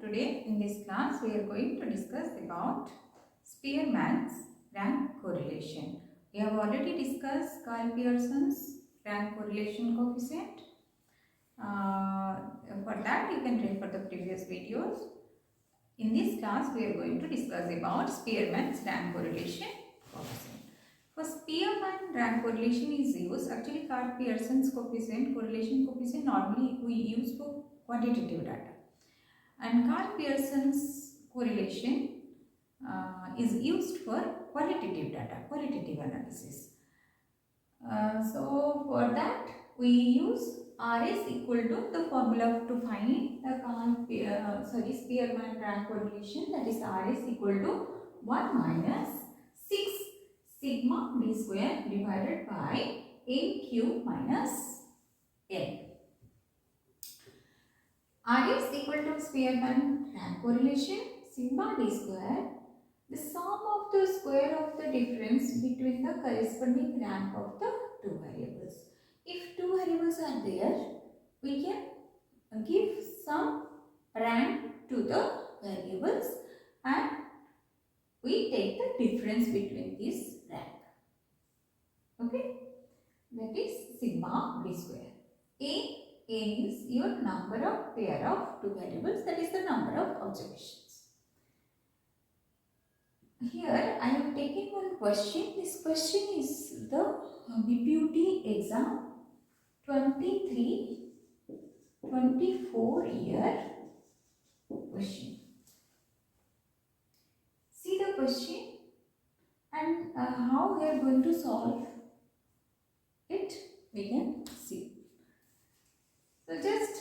Today in this class we are going to discuss about Spearman's rank correlation. We have already discussed Carl Pearson's rank correlation coefficient. For that you can refer the previous videos. In this class we are going to discuss about Spearman's rank correlation coefficient. For Spearman rank correlation is used, actually Carl Pearson's correlation coefficient normally we use for quantitative data. And Carl Pearson's correlation is used for qualitative data, qualitative analysis. So for that we use R is equal to the formula to find the Spearman rank correlation, that is R is equal to 1 minus 6 sigma d square divided by NQ minus N. R is equal to Spearman rank correlation sigma d square, the sum of the square of the difference between the corresponding rank of the two variables. If two variables are there, we can give some rank to the variables and we take the difference between this rank. Okay, that is sigma d square. N is your number of pair of two variables, that is the number of observations. Here I have taken one question. This question is the BPUT exam 23-24 year question. See the question and how we are going to solve it, we can see. So just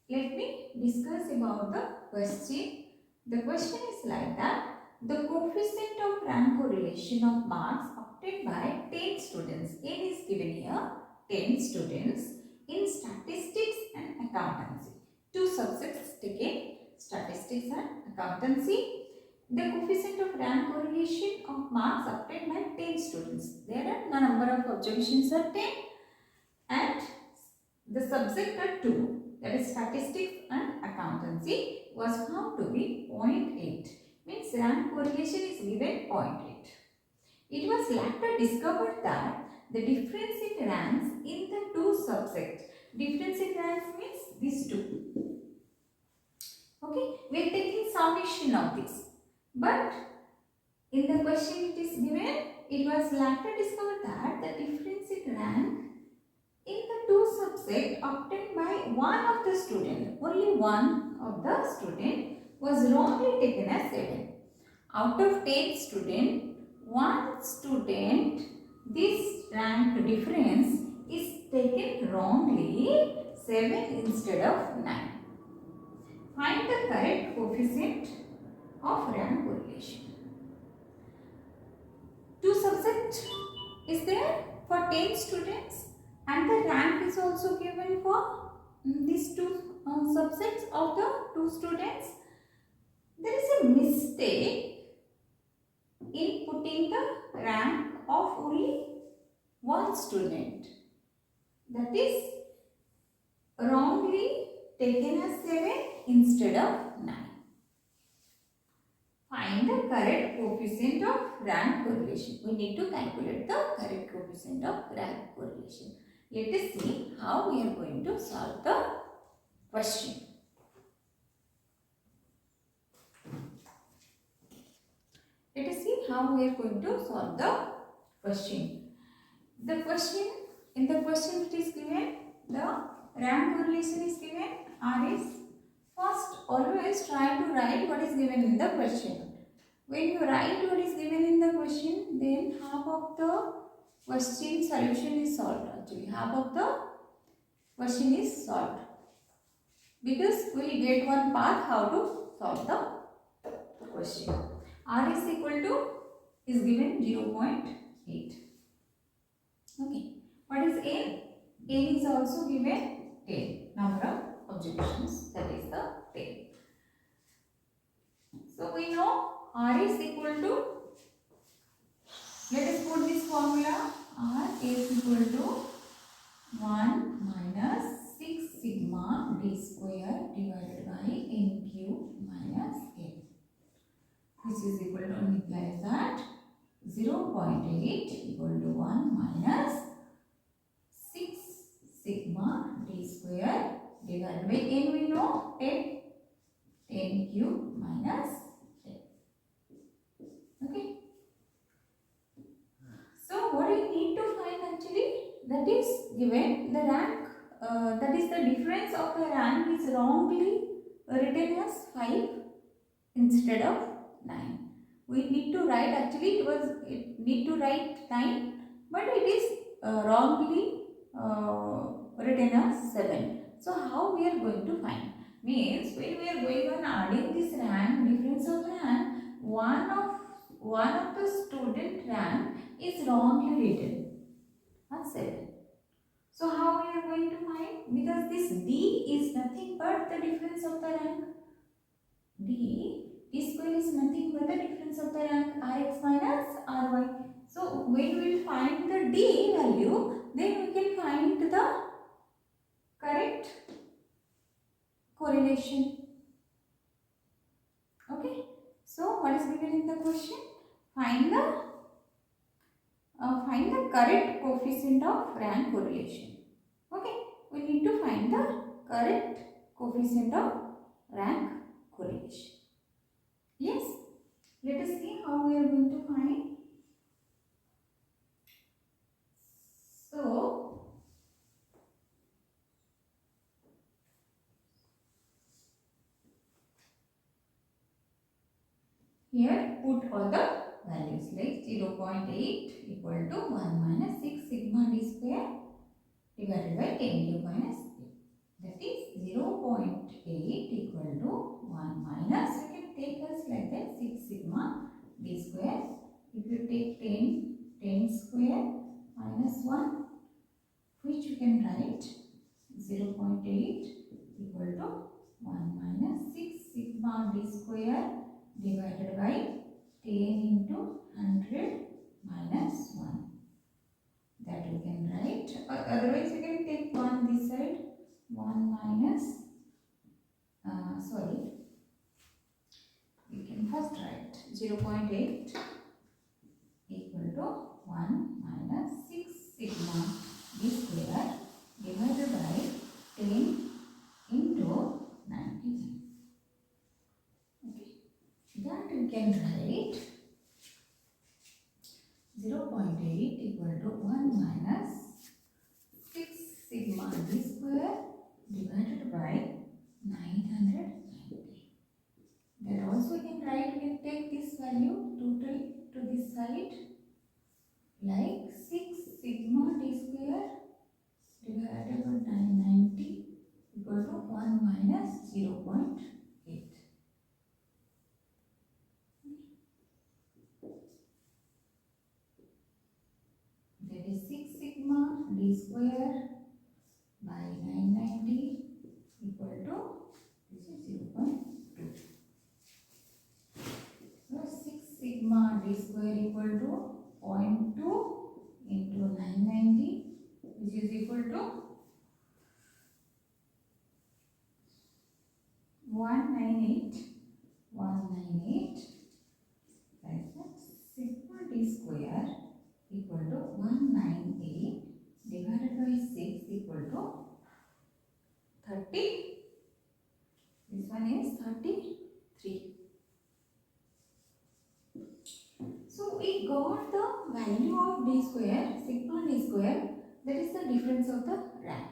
let me discuss about the question. The question is like that: the coefficient of rank correlation of marks obtained by 10 students, N is given here, 10 students in statistics and accountancy. Two subjects taken, statistics and accountancy. The coefficient of rank correlation of marks obtained by 10 students. There are the number of observations are 10 and the subject are 2, that is statistics and accountancy, was found to be 0.8. Means rank correlation is given 0.8. It was later discovered that the difference in ranks in the two subjects, difference in ranks means these two. Okay, we are taking summation of this. But in the question it is given, it was later discovered that the difference in rank in the two subjects obtained by one of the student, only one of the student, was wrongly taken as 7. Out of 10 students, one student, this rank difference is taken wrongly 7 instead of 9. Find the correct coefficient of rank correlation. Two subjects is there for 10 students and the rank is also given for these two subjects of the two students. There is a mistake in putting the rank of only one student, that is wrongly taken as 7 instead of 9. Find the correct coefficient of rank correlation. We need to calculate the correct coefficient of rank correlation. Let us see how we are going to solve the question. Let us see how we are going to solve the question. The question, in the question it is given, the rank correlation is given, R is. First always try to write what is given in the question. When you write what is given in the question, then half of the question solution is solved. Actually, half of the question is solved. Because we will get one path how to solve the question. R is equal to is given 0.8. Okay. What is N? N is also given 10. Number of observations, that is the 10. So we know R is equal to, let us put this formula, R is equal to 1 minus 6 sigma d square divided by NQ minus This is equal to, implies that 0.8 equal to 1 minus 6 sigma d square divided by n, we know 10. 10 cube minus 10. Okay. So what we need to find actually, that is given the rank, that is the difference of the rank is wrongly written as 5 instead of 9. We need to write, actually it need to write 9, but it is wrongly written as 7. So how we are going to find? Means when we are going on adding this rank, difference of rank, one of the student rank is wrongly written as 7. So how we are going to find? Because this D is nothing but the difference of the rank. D square is nothing but the difference of the rank Rx minus Ry. So when we will find the D value, then we can find the correct correlation. Okay. So what is given in the question? Find the correct coefficient of rank correlation. Okay. We need to find the correct coefficient of rank correlation. Yes. Let us see how we are going to find. So, here put all the values like 0.8 equal to 1 minus 6 sigma d square divided by 10 cube minus 8. That is 0.8 equal to 1 minus, you can take us like that, 6 sigma d square. If you take 10 square minus 1, which you can write 0.8 equal to 1 minus 6 sigma d square divided by 10 into 100 minus 1. That we can write. Otherwise, you can take 1 this side. 1 minus, we can first write 0.8 equal to 1 minus 6 sigma d square divided by 10 into 99. Okay. That we can write 0.8 equal to 1 minus 6 sigma d square divided by 990. That also we can write, we can take this value total to this side like 6 sigma d square divided by 990 equal to 1 minus 0.8. That is 6 sigma d square by 990 equal to, this is 0.2. So 6 sigma d square equal to 0.2 into 990, which is equal to 198. Like that, sigma d square equal to 198 divided by 6 equal to 30. This one is 33. So we got the value of d square, sigma d square, that is the difference of the rank.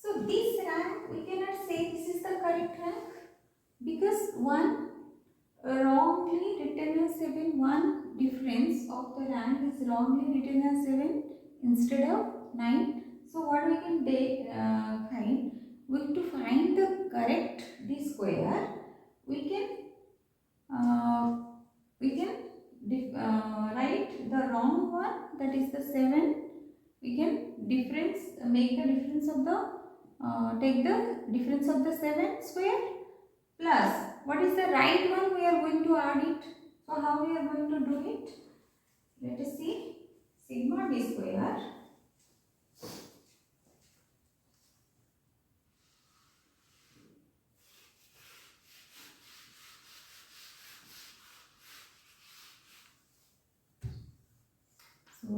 So this rank, we cannot say this is the correct rank because one wrongly written as 7, one difference of the rank is wrongly written as 7 instead of 9. So what we can find? To find the correct d square, we can write the wrong one, that is the 7. We can make the difference of the take the difference of the 7 square plus what is the right one, we are going to add it. So how we are going to do it? Let us see. Sigma d square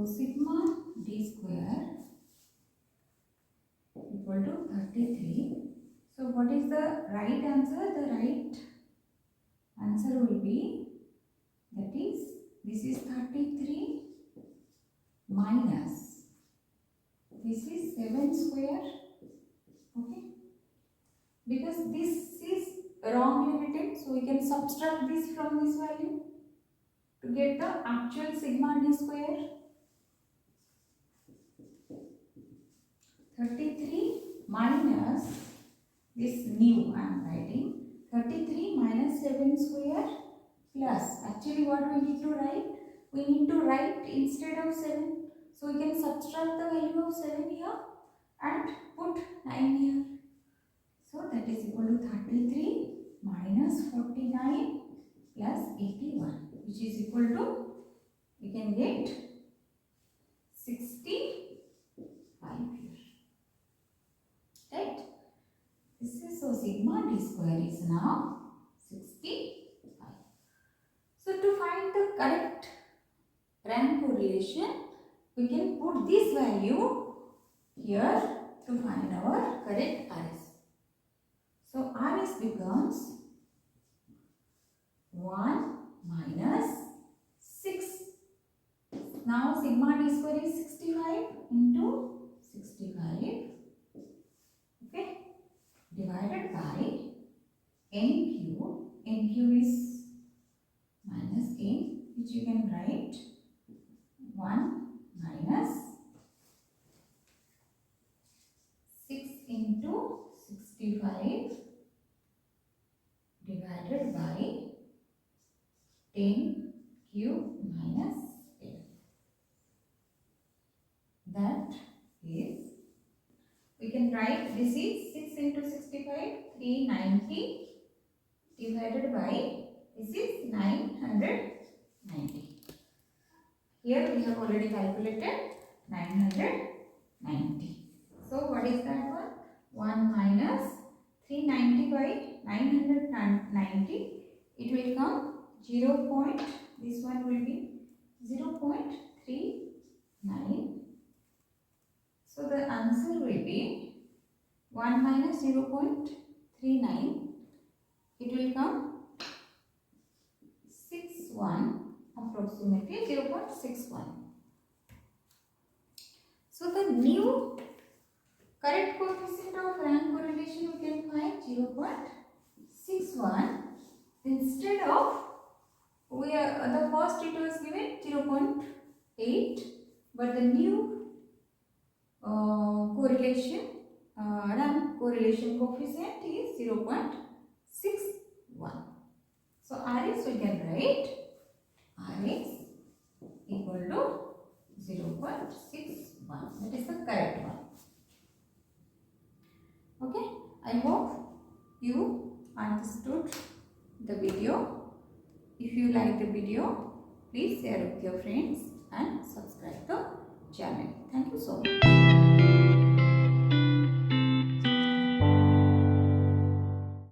So sigma d square equal to 33. So what is the right answer? The right answer will be, that is, this is 33 minus, this is 7 square. Okay, because this is wrongly written, so we can subtract this from this value to get the actual sigma d square. 33 minus this new I am writing, 33 minus 7 square plus, actually what we need to write? We need to write instead of 7. So we can subtract the value of 7 here and put 9 here. So that is equal to 33 minus 49 plus 81, which is equal to, we can get 65 here. Right? This is, so sigma d square is now 65. So to find the correct rank correlation, we can put this value here to find our correct RS. So RS becomes 1 minus 6. Now sigma d square is 65 into 65. Okay, divided by n cube. N cube is minus n, which you can write 1 minus 6 into 65 divided by 10 cube minus 10. That is, we can write, this is 6 into 65, 390 divided by, this is 990. Here we have already calculated 990. So what is that one? 1 minus 390 by 990. It will come 0. This one will be 0.39. So the answer will be 1 minus 0.39. It will come 61, approximately 0.61. So the new correct coefficient of rank correlation we can find 0.61 instead of, the first it was given 0.8, but the new correlation rank correlation coefficient is 0.61. So RS we can write RS equal to 0.61. That is the correct one. Okay, I hope you understood the video. If you like the video, please share with your friends and subscribe the channel. Thank you so much.